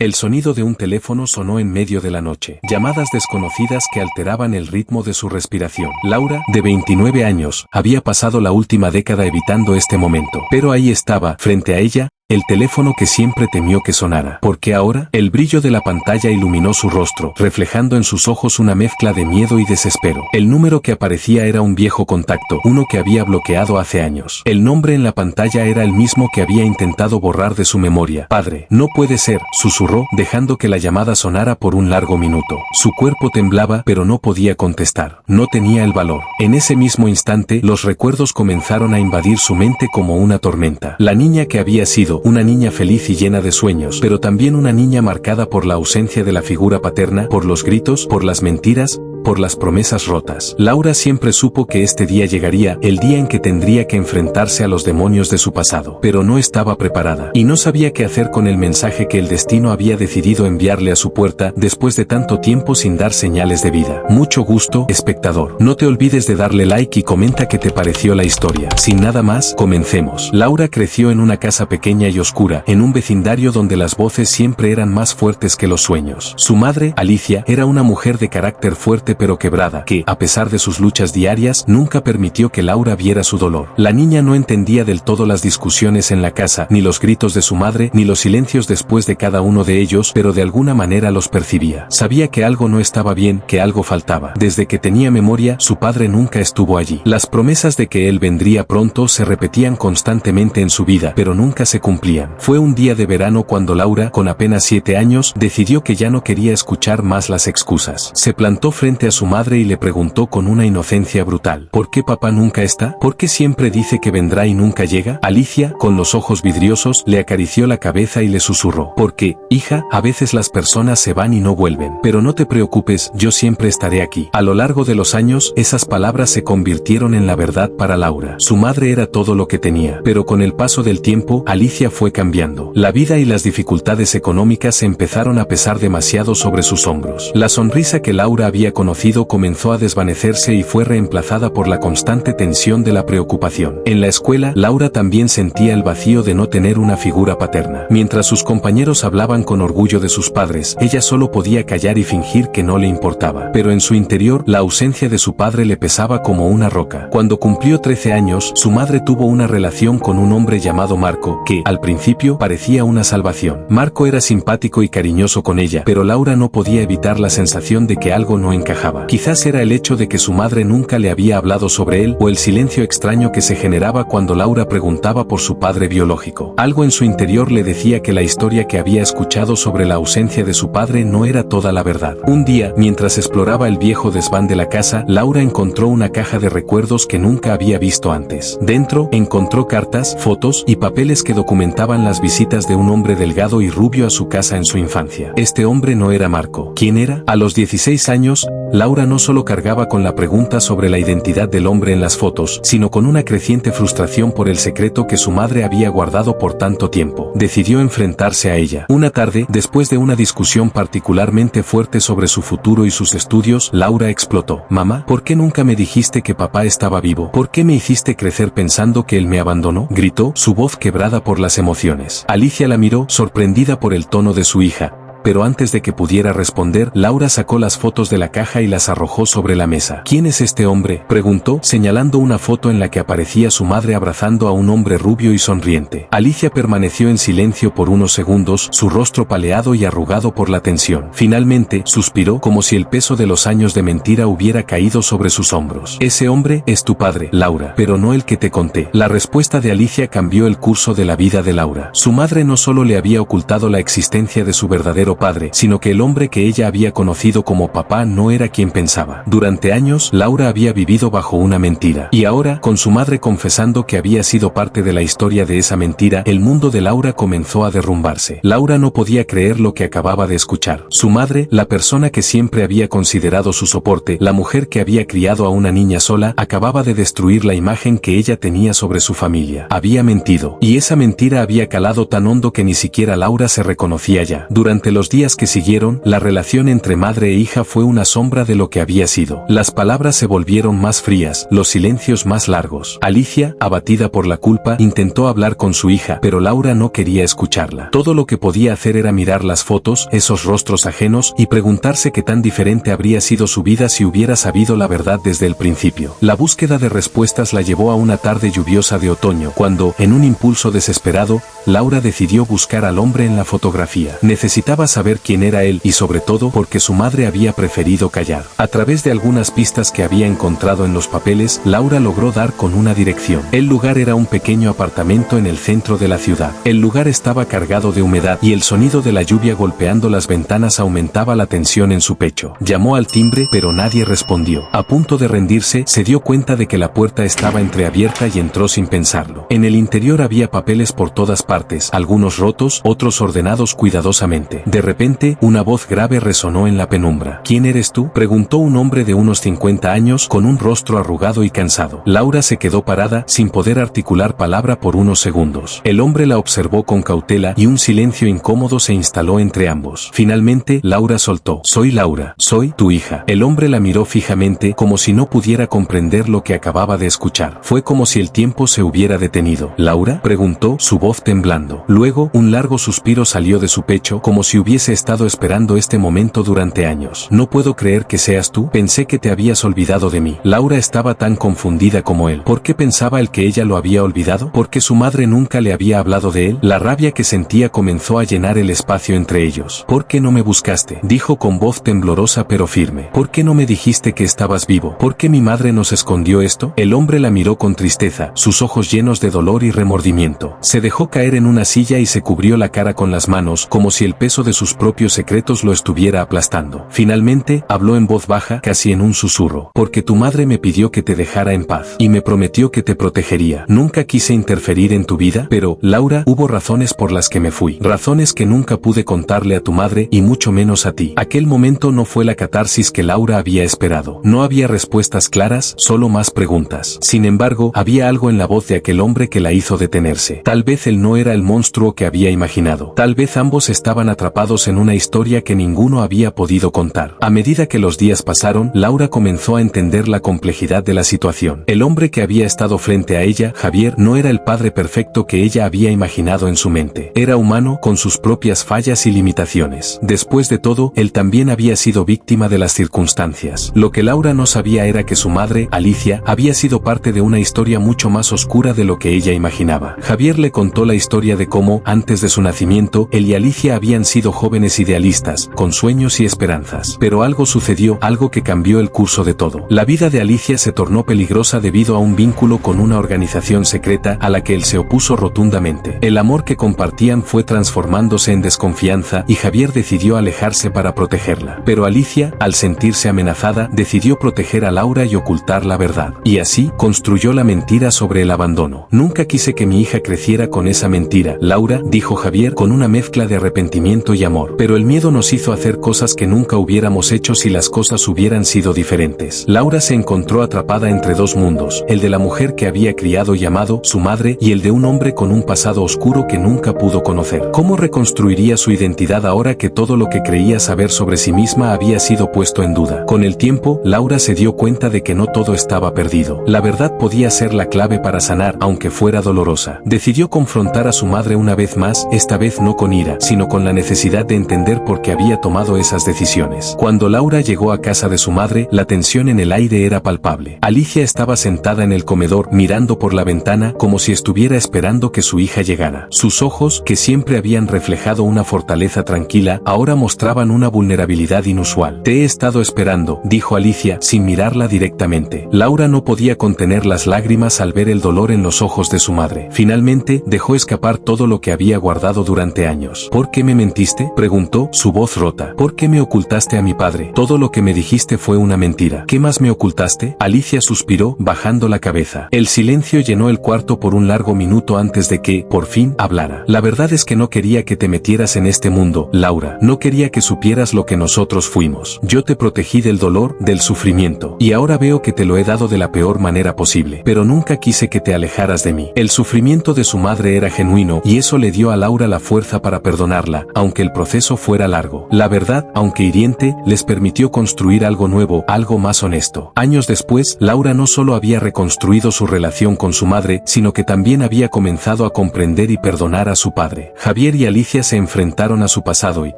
El sonido de un teléfono sonó en medio de la noche. Llamadas desconocidas que alteraban el ritmo de su respiración. Laura, de 29 años, había pasado la última década evitando este momento. Pero ahí estaba, frente a ella, el teléfono que siempre temió que sonara. Porque ahora, el brillo de la pantalla iluminó su rostro, reflejando en sus ojos una mezcla de miedo y desespero. El número que aparecía era un viejo contacto, uno que había bloqueado hace años. El nombre en la pantalla era el mismo que había intentado borrar de su memoria. Padre, no puede ser, susurró, dejando que la llamada sonara por un largo minuto. Su cuerpo temblaba, pero no podía contestar. No tenía el valor. En ese mismo instante, los recuerdos comenzaron a invadir su mente como una tormenta. La niña que había sido, una niña feliz y llena de sueños, pero también una niña marcada por la ausencia de la figura paterna, por los gritos, por las mentiras, por las promesas rotas. Laura siempre supo que este día llegaría, el día en que tendría que enfrentarse a los demonios de su pasado, pero no estaba preparada, y no sabía qué hacer con el mensaje que el destino había decidido enviarle a su puerta después de tanto tiempo sin dar señales de vida. Mucho gusto, espectador. No te olvides de darle like y comenta qué te pareció la historia. Sin nada más, comencemos. Laura creció en una casa pequeña y oscura, en un vecindario donde las voces siempre eran más fuertes que los sueños. Su madre, Alicia, era una mujer de carácter fuerte pero quebrada, que, a pesar de sus luchas diarias, nunca permitió que Laura viera su dolor. La niña no entendía del todo las discusiones en la casa, ni los gritos de su madre, ni los silencios después de cada uno de ellos, pero de alguna manera los percibía. Sabía que algo no estaba bien, que algo faltaba. Desde que tenía memoria, su padre nunca estuvo allí. Las promesas de que él vendría pronto se repetían constantemente en su vida, pero nunca se cumplían. Fue un día de verano cuando Laura, con apenas 7 años, decidió que ya no quería escuchar más las excusas. Se plantó frente a su madre y le preguntó con una inocencia brutal: ¿por qué papá nunca está? ¿Por qué siempre dice que vendrá y nunca llega? Alicia, con los ojos vidriosos, le acarició la cabeza y le susurró: porque, hija, a veces las personas se van y no vuelven. Pero no te preocupes, yo siempre estaré aquí. A lo largo de los años, esas palabras se convirtieron en la verdad para Laura. Su madre era todo lo que tenía, pero con el paso del tiempo, Alicia fue cambiando. La vida y las dificultades económicas empezaron a pesar demasiado sobre sus hombros. La sonrisa que Laura había conocido comenzó a desvanecerse y fue reemplazada por la constante tensión de la preocupación. En la escuela, Laura también sentía el vacío de no tener una figura paterna. Mientras sus compañeros hablaban con orgullo de sus padres, ella solo podía callar y fingir que no le importaba. Pero en su interior, la ausencia de su padre le pesaba como una roca. Cuando cumplió 13 años, su madre tuvo una relación con un hombre llamado Marco, que, al principio, parecía una salvación. Marco era simpático y cariñoso con ella, pero Laura no podía evitar la sensación de que algo no encajaba. Quizás era el hecho de que su madre nunca le había hablado sobre él, o el silencio extraño que se generaba cuando Laura preguntaba por su padre biológico. Algo en su interior le decía que la historia que había escuchado sobre la ausencia de su padre no era toda la verdad. Un día, mientras exploraba el viejo desván de la casa, Laura encontró una caja de recuerdos que nunca había visto antes. Dentro, encontró cartas, fotos y papeles que documentaban las visitas de un hombre delgado y rubio a su casa en su infancia. Este hombre no era Marco. ¿Quién era? A los 16 años, Laura no solo cargaba con la pregunta sobre la identidad del hombre en las fotos, sino con una creciente frustración por el secreto que su madre había guardado por tanto tiempo. Decidió enfrentarse a ella. Una tarde, después de una discusión particularmente fuerte sobre su futuro y sus estudios, Laura explotó: «Mamá, ¿por qué nunca me dijiste que papá estaba vivo? ¿Por qué me hiciste crecer pensando que él me abandonó?», gritó, su voz quebrada por las emociones. Alicia la miró, sorprendida por el tono de su hija. Pero antes de que pudiera responder, Laura sacó las fotos de la caja y las arrojó sobre la mesa. «¿Quién es este hombre?», preguntó, señalando una foto en la que aparecía su madre abrazando a un hombre rubio y sonriente. Alicia permaneció en silencio por unos segundos, su rostro paleado y arrugado por la tensión. Finalmente, suspiró, como si el peso de los años de mentira hubiera caído sobre sus hombros. «Ese hombre es tu padre, Laura, pero no el que te conté». La respuesta de Alicia cambió el curso de la vida de Laura. Su madre no solo le había ocultado la existencia de su verdadero padre, sino que el hombre que ella había conocido como papá no era quien pensaba. Durante años, Laura había vivido bajo una mentira. Y ahora, con su madre confesando que había sido parte de la historia de esa mentira, el mundo de Laura comenzó a derrumbarse. Laura no podía creer lo que acababa de escuchar. Su madre, la persona que siempre había considerado su soporte, la mujer que había criado a una niña sola, acababa de destruir la imagen que ella tenía sobre su familia. Había mentido. Y esa mentira había calado tan hondo que ni siquiera Laura se reconocía ya. Durante los los días que siguieron, la relación entre madre e hija fue una sombra de lo que había sido. Las palabras se volvieron más frías, los silencios más largos. Alicia, abatida por la culpa, intentó hablar con su hija, pero Laura no quería escucharla. Todo lo que podía hacer era mirar las fotos, esos rostros ajenos, y preguntarse qué tan diferente habría sido su vida si hubiera sabido la verdad desde el principio. La búsqueda de respuestas la llevó a una tarde lluviosa de otoño, cuando, en un impulso desesperado, Laura decidió buscar al hombre en la fotografía. Necesitaba saber quién era él y sobre todo porque su madre había preferido callar. A través de algunas pistas que había encontrado en los papeles, Laura logró dar con una dirección. El lugar era un pequeño apartamento en el centro de la ciudad. El lugar estaba cargado de humedad y el sonido de la lluvia golpeando las ventanas aumentaba la tensión en su pecho. Llamó al timbre pero nadie respondió. A punto de rendirse, se dio cuenta de que la puerta estaba entreabierta y entró sin pensarlo. En el interior había papeles por todas partes, algunos rotos, otros ordenados cuidadosamente. De repente, una voz grave resonó en la penumbra. ¿Quién eres tú?, preguntó un hombre de unos 50 años con un rostro arrugado y cansado. Laura se quedó parada, sin poder articular palabra por unos segundos. El hombre la observó con cautela y un silencio incómodo se instaló entre ambos. Finalmente, Laura soltó: soy Laura, soy tu hija. El hombre la miró fijamente, como si no pudiera comprender lo que acababa de escuchar. Fue como si el tiempo se hubiera detenido. ¿Laura?, preguntó, su voz temblando. Luego, un largo suspiro salió de su pecho, como si hubiese estado esperando este momento durante años. No puedo creer que seas tú, pensé que te habías olvidado de mí. Laura estaba tan confundida como él. ¿Por qué pensaba él que ella lo había olvidado? ¿Porque su madre nunca le había hablado de él? La rabia que sentía comenzó a llenar el espacio entre ellos. ¿Por qué no me buscaste?, dijo con voz temblorosa pero firme. ¿Por qué no me dijiste que estabas vivo? ¿Por qué mi madre nos escondió esto? El hombre la miró con tristeza, sus ojos llenos de dolor y remordimiento. Se dejó caer en una silla y se cubrió la cara con las manos, como si el peso de sus propios secretos lo estuviera aplastando. Finalmente, habló en voz baja, casi en un susurro. Porque tu madre me pidió que te dejara en paz, y me prometió que te protegería. Nunca quise interferir en tu vida, pero, Laura, hubo razones por las que me fui. Razones que nunca pude contarle a tu madre, y mucho menos a ti. Aquel momento no fue la catarsis que Laura había esperado. No había respuestas claras, solo más preguntas. Sin embargo, había algo en la voz de aquel hombre que la hizo detenerse. Tal vez él no era el monstruo que había imaginado. Tal vez ambos estaban atrapados en una historia que ninguno había podido contar. A medida que los días pasaron, Laura comenzó a entender la complejidad de la situación. El hombre que había estado frente a ella, Javier, no era el padre perfecto que ella había imaginado en su mente. Era humano, con sus propias fallas y limitaciones. Después de todo, él también había sido víctima de las circunstancias. Lo que Laura no sabía era que su madre, Alicia, había sido parte de una historia mucho más oscura de lo que ella imaginaba. Javier le contó la historia de cómo, antes de su nacimiento, él y Alicia habían sido jóvenes idealistas, con sueños y esperanzas. Pero algo sucedió, algo que cambió el curso de todo. La vida de Alicia se tornó peligrosa debido a un vínculo con una organización secreta a la que él se opuso rotundamente. El amor que compartían fue transformándose en desconfianza y Javier decidió alejarse para protegerla. Pero Alicia, al sentirse amenazada, decidió proteger a Laura y ocultar la verdad. Y así, construyó la mentira sobre el abandono. Nunca quise que mi hija creciera con esa mentira, Laura, dijo Javier con una mezcla de arrepentimiento y amor. Pero el miedo nos hizo hacer cosas que nunca hubiéramos hecho si las cosas hubieran sido diferentes. Laura se encontró atrapada entre dos mundos, el de la mujer que había criado y amado, su madre, y el de un hombre con un pasado oscuro que nunca pudo conocer. ¿Cómo reconstruiría su identidad ahora que todo lo que creía saber sobre sí misma había sido puesto en duda? Con el tiempo, Laura se dio cuenta de que no todo estaba perdido. La verdad podía ser la clave para sanar, aunque fuera dolorosa. Decidió confrontar a su madre una vez más, esta vez no con ira, sino con la necesidad de entender por qué había tomado esas decisiones. Cuando Laura llegó a casa de su madre, la tensión en el aire era palpable. Alicia estaba sentada en el comedor, mirando por la ventana, como si estuviera esperando que su hija llegara. Sus ojos, que siempre habían reflejado una fortaleza tranquila, ahora mostraban una vulnerabilidad inusual. Te he estado esperando, dijo Alicia, sin mirarla directamente. Laura no podía contener las lágrimas al ver el dolor en los ojos de su madre. Finalmente, dejó escapar todo lo que había guardado durante años. ¿Por qué me mentiste?, preguntó, su voz rota. ¿Por qué me ocultaste a mi padre? Todo lo que me dijiste fue una mentira. ¿Qué más me ocultaste? Alicia suspiró, bajando la cabeza. El silencio llenó el cuarto por un largo minuto antes de que, por fin, hablara. La verdad es que no quería que te metieras en este mundo, Laura. No quería que supieras lo que nosotros fuimos. Yo te protegí del dolor, del sufrimiento. Y ahora veo que te lo he dado de la peor manera posible. Pero nunca quise que te alejaras de mí. El sufrimiento de su madre era genuino, y eso le dio a Laura la fuerza para perdonarla, aunque el el proceso fuera largo. La verdad, aunque hiriente, les permitió construir algo nuevo, algo más honesto. Años después, Laura no solo había reconstruido su relación con su madre, sino que también había comenzado a comprender y perdonar a su padre. Javier y Alicia se enfrentaron a su pasado y,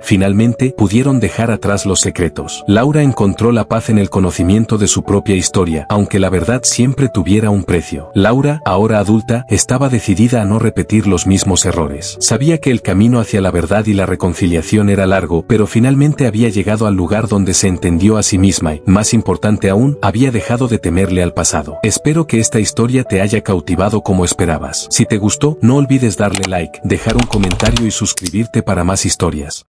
finalmente, pudieron dejar atrás los secretos. Laura encontró la paz en el conocimiento de su propia historia, aunque la verdad siempre tuviera un precio. Laura, ahora adulta, estaba decidida a no repetir los mismos errores. Sabía que el camino hacia la verdad y la reconciliación era largo, pero finalmente había llegado al lugar donde se entendió a sí misma y, más importante aún, había dejado de temerle al pasado. Espero que esta historia te haya cautivado como esperabas. Si te gustó, no olvides darle like, dejar un comentario y suscribirte para más historias.